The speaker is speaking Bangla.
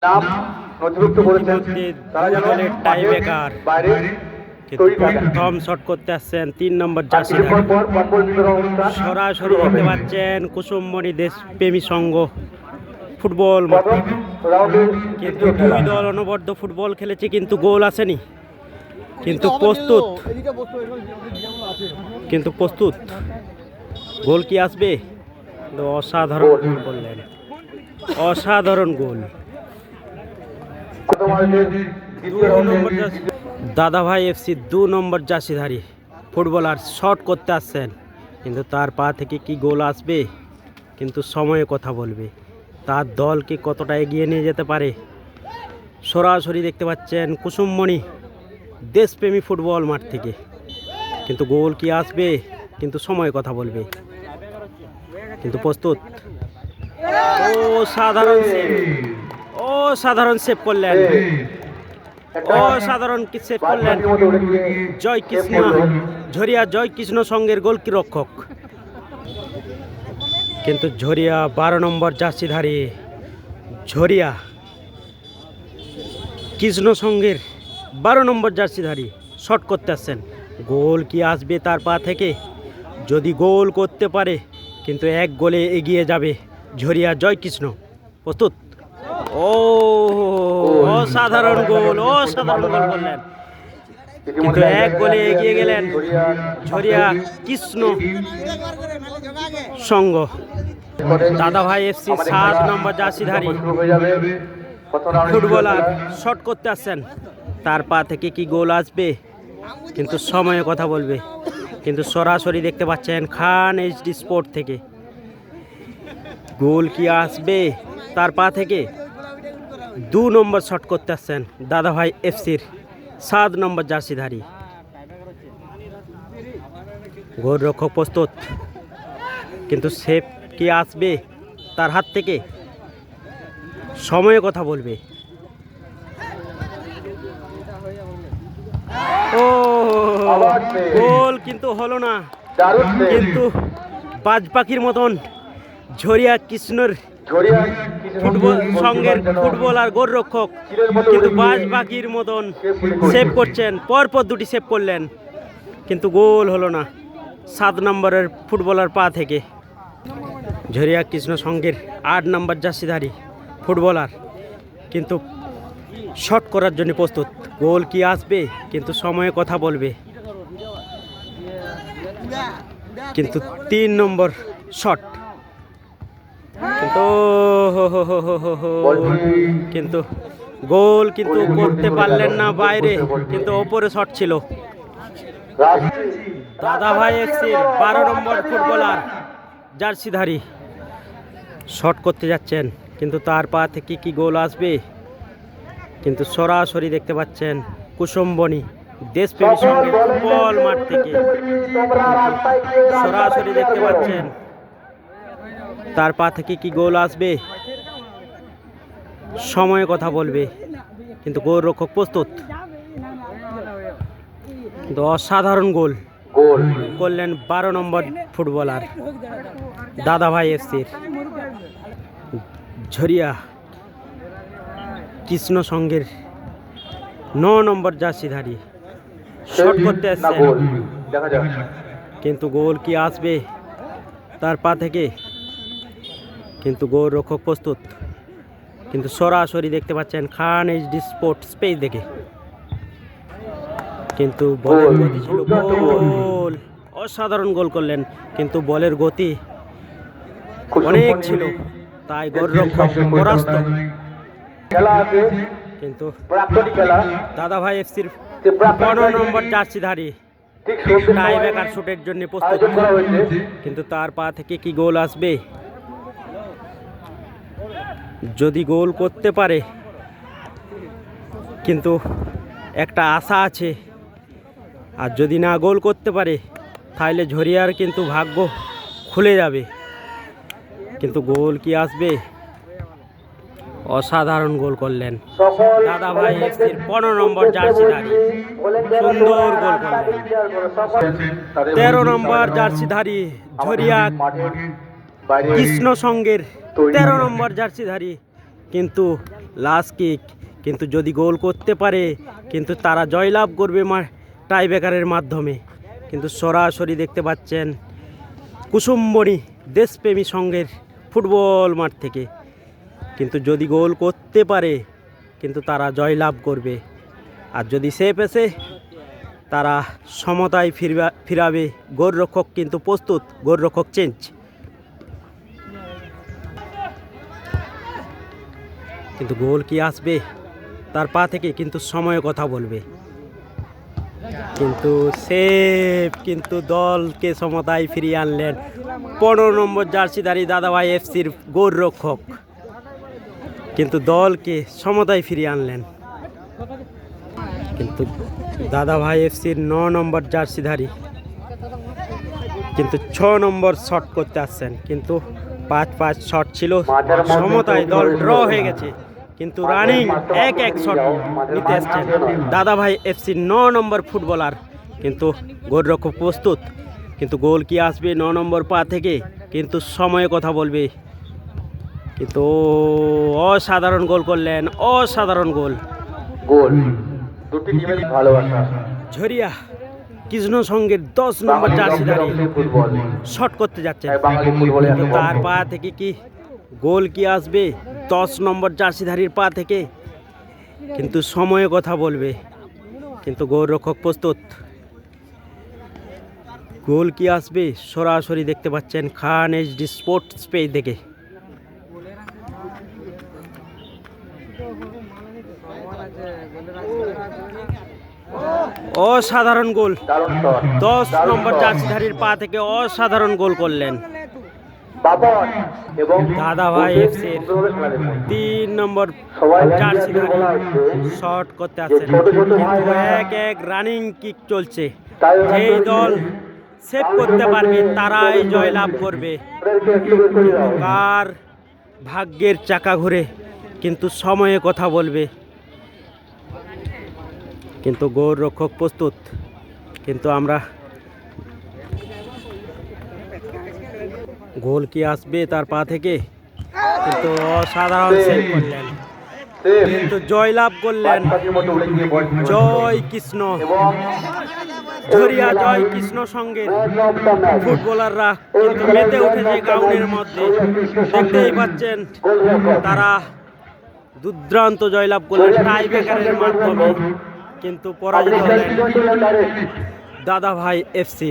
নাম নথিভুক্ত করেছেন তারা যেন টাইব্রেকার বাইরে কিন্তু তৈরি থাকেন। প্রথম শট করতে আসছেন ৩ নম্বর আর জার্সি কিছুক্ষণ ধারী। পর পরপর বিতরণ অনুষ্ঠান সরাসরি শুরু দেখতে হবে। পাচ্ছেন কুসুমমণি দেশপ্রেমী সংঘ ফুটবল মাঠ। প্রথম রাউন্ডের কিন্তু দ্বিতীয় খেলা। দুই দল অনবদ্য ফুটবল খেলেছে কিন্তু গোল আসেনি। কিন্তু প্রস্তুত, কিন্তু প্রস্তুত গোল কি আসবে? কিন্তু অসাধারণ গোল করলেন, অসাধারণ গোল। প্রথম রাউন্ডের দ্বিতীয় রাউন্ডের দাদাভাই এফসি ২ নম্বর জার্সিধারী ফুটবলার শট করতে আসছেন, কিন্তু তার পা থেকে কি গোল আসবে? কিন্তু সময়ে কথা বলবে, তার দলকে কতটা এগিয়ে নিয়ে যেতে পারে। সরাসরি দেখতে পাচ্ছেন কুসুমমণি দেশপ্রেমী ফুটবল মাঠ থেকে, কিন্তু গোল কি আসবে? কিন্তু সময়ে কথা বলবে। কিন্তু প্রস্তুত, সাধারণ সেভ, সাধারণ সেভ করলেন, অসাধারণ কি সেভ করলেন জয় কৃষ্ণ ঝরিয়া, জয় কৃষ্ণ সঙ্গের গোলরক্ষক। কিন্তু ঝরিয়া ১২ নম্বর জার্সিধারী ঝরিয়া কৃষ্ণ সঙ্গের ১২ নম্বর জার্সিধারী শট করতে আসছেন। গোল কি আসবে তার পা থেকে? যদি গোল করতে পারে কিন্তু এক গোলে এগিয়ে যাবে ঝরিয়া জয়কৃষ্ণ। প্রস্তুত, অসাধারণ গোল, অসাধারণ গোল করলেন, কিন্তু এক গোলে এগিয়ে গেলেন ঝরিয়া কৃষ্ণ সংঘ। দাদাভাই এফসি ৭ নম্বর জার্সিধারী ফুটবলার শট করতে আসছেন, তার পা থেকে কি গোল আসবে? কিন্তু সময়ে কথা বলবে। কিন্তু সরাসরি দেখতে পাচ্ছেন খান এইচডি স্পোর্ট থেকে, গোল কি আসবে তার পা থেকে? ২ নম্বর শট করতে আসছেন দাদাভাই এফসির ৭ নম্বর জার্সিধারী গোলরক্ষক। প্রস্তুত, কিন্তু সেভ কি আসবে তার হাত থেকে? সময়ে কথা বলবে। গোল কিন্তু হলো না, কিন্তু বাজ পাখির মতন ঝরিয়া কৃষ্ণর ফুটবল সঙ্গের ফুটবলার গোলরক্ষক কিন্তু বাজ পাখির মতন সেভ করছেন, পরপর দুটি সেভ করলেন, কিন্তু গোল হলো না ৭ নম্বরের ফুটবলার পা থেকে। ঝরিয়া কৃষ্ণ সঙ্গের ৮ নম্বর জার্সিধারী ফুটবলার কিন্তু শট করার জন্য প্রস্তুত। গোল কি আসবে? কিন্তু সময়ে কথা বলবে। কিন্তু ৩ নম্বর শট, কিন্তু গোল কিন্তু করতে পারলেন না বাইরে, কিন্তু ওপরে শট ছিল। দাদাভাই এফসির ১২ নম্বর ফুটবলার জার্সিধারী শট করতে যাচ্ছেন, কিন্তু তার পা থেকে কি গোল আসবে? কিন্তু সরাসরি দেখতে পাচ্ছেন কুসুমমণি দেশপ্রেমী সঙ্গে ফুটবল মাঠ থেকে, সরাসরি দেখতে পাচ্ছেন তার পা থেকে কি গোল আসবে? সময়ে কথা বলবে। কিন্তু গোলরক্ষক প্রস্তুত, কিন্তু অসাধারণ গোল করলেন ১২ নম্বর ফুটবলার দাদাভাই এফসির ঝরিয়া কৃষ্ণ সঙ্গের ৯ নম্বর জার্সিধারী শট করতে আসছেন, কিন্তু গোল কি আসবে তার পা থেকে? কিন্তু গোলরক্ষক প্রস্তুত, কিন্তু সরাসরি দেখতে পাচ্ছেন খান এইচডি স্পোর্ট স্পেস দেখে, কিন্তু বলের গতি ছিল গোল, অসাধারণ গোল করলেন, কিন্তু বলের গতি অনেক ছিল তাই গোলরক্ষক পরাস্ত। কিন্তু দাদাভাই এফসির ১৫ নম্বর জার্সিধারী টাইব্রেকার শুটের জন্য প্রস্তুত, কিন্তু তার পা থেকে কি গোল আসবে? যদি গোল করতে পারে কিন্তু একটা আশা আছে, আর যদি না গোল করতে পারে তাহলে ঝরিয়ার কিন্তু ভাগ্য খুলে যাবে। কিন্তু গোল কি আসবে? অসাধারণ গোল করলেন দাদাভাই এফসির ১৫ নম্বর জার্সিধারী, সুন্দর গোল করলেন। ১৩ নম্বর জার্সিধারী ঝরিয়া কৃষ্ণ সঙ্গের ১৩ নম্বর জার্সিধারী কিন্তু লাস্ট কিক, কিন্তু যদি গোল করতে পারে কিন্তু তারা জয়লাভ করবে টাই ব্রেকারের মাধ্যমে। কিন্তু সরাসরি দেখতে পাচ্ছেন কুসুমবনি দেশপ্রেমী সংঘের ফুটবল মাঠ থেকে, কিন্তু যদি গোল করতে পারে কিন্তু তারা জয়লাভ করবে, আর যদি সেফ এসে তারা সমতায় ফিরাবে। গোলরক্ষক কিন্তু প্রস্তুত, গোলরক্ষক চেঞ্জ। কিন্তু গোল কি আসবে তার পা থেকে, কিন্তু সময় কথা বলবে। কিন্তু সেফ, কিন্তু দলকে সমতায় ফিরিয়ে আনলেন 15 নম্বর জার্সিধারী দাদাভাই এফসির গোলরক্ষক, কিন্তু দলকে সমতায় ফিরিয়ে আনলেন। কিন্তু দাদাভাই এফসির 9 নম্বর জার্সিধারী কিন্তু 6 নম্বর শট করতে আসছেন, কিন্তু 5-5 শট ছিল, সমতায় দল ড্র হয়ে গেছে, কিন্তু রানিং 1-1 শট নিতে আসছেন দাদাভাই এফসির 9 নম্বর ফুটবলার। কিন্তু গোলরক্ষক প্রস্তুত, কিন্তু গোল কি আসবে 9 নম্বর পা থেকে, কিন্তু সময়ে কথা বলবে। কিন্তু অসাধারণ গোল করলেন, অসাধারণ গোল। গোল দুটি টিমের ভালোবাসা। ঝরিয়া কৃষ্ণ সংঘের 10 নম্বর জার্সিধারী ফুটবল শট করতে যাচ্ছেন, বাঙালি ফুটবলে কিন্তু তার পা থেকে কি গোল কি আসবে 10 নম্বর জার্সিধারীর পা থেকে, কিন্তু সময়ে কথা বলবে। কিন্তু গোলরক্ষক প্রস্তুত, গোল কি আসবে সরাসরি দেখতে পাচ্ছেন খান এইচডি স্পোর্টস পেজ থেকে। অসাধারণ গোল, দারুণ শট। 10 নম্বর জার্সিধারীর পা থেকে অসাধারণ গোল করলেন বাবন এবং দাদাভাই এফসির 3 নম্বর জার্সিধারী শট করতে আসছেন, কিন্তু 1-1 রানিং কিক চলছে। যেই দল সেভ করতে পারবে তারাই জয়লাভ করবে, কিন্তু কার ভাগ্যের চাকা ঘুরে, কিন্তু সময়ে কথা বলবে। কিন্তু গোলরক্ষক প্রস্তুত, কিন্তু আমরা গোল কি আসবে তার পা থেকে, কিন্তু অসাধারণ সেভ করলেন, কিন্তু জয়লাভ করলেন জয় কৃষ্ণ। ঝরিয়া জয় কৃষ্ণ সঙ্গের ফুটবলাররা কিন্তু মেতে উঠেছে গ্রাউন্ডের মধ্যে, দেখতেই পাচ্ছেন তারা দুর্দান্ত জয়লাভ করলেন টাই ব্রেকারের মাধ্যমে, কিন্তু পরাজিত হলেন দাদাভাই এফসি।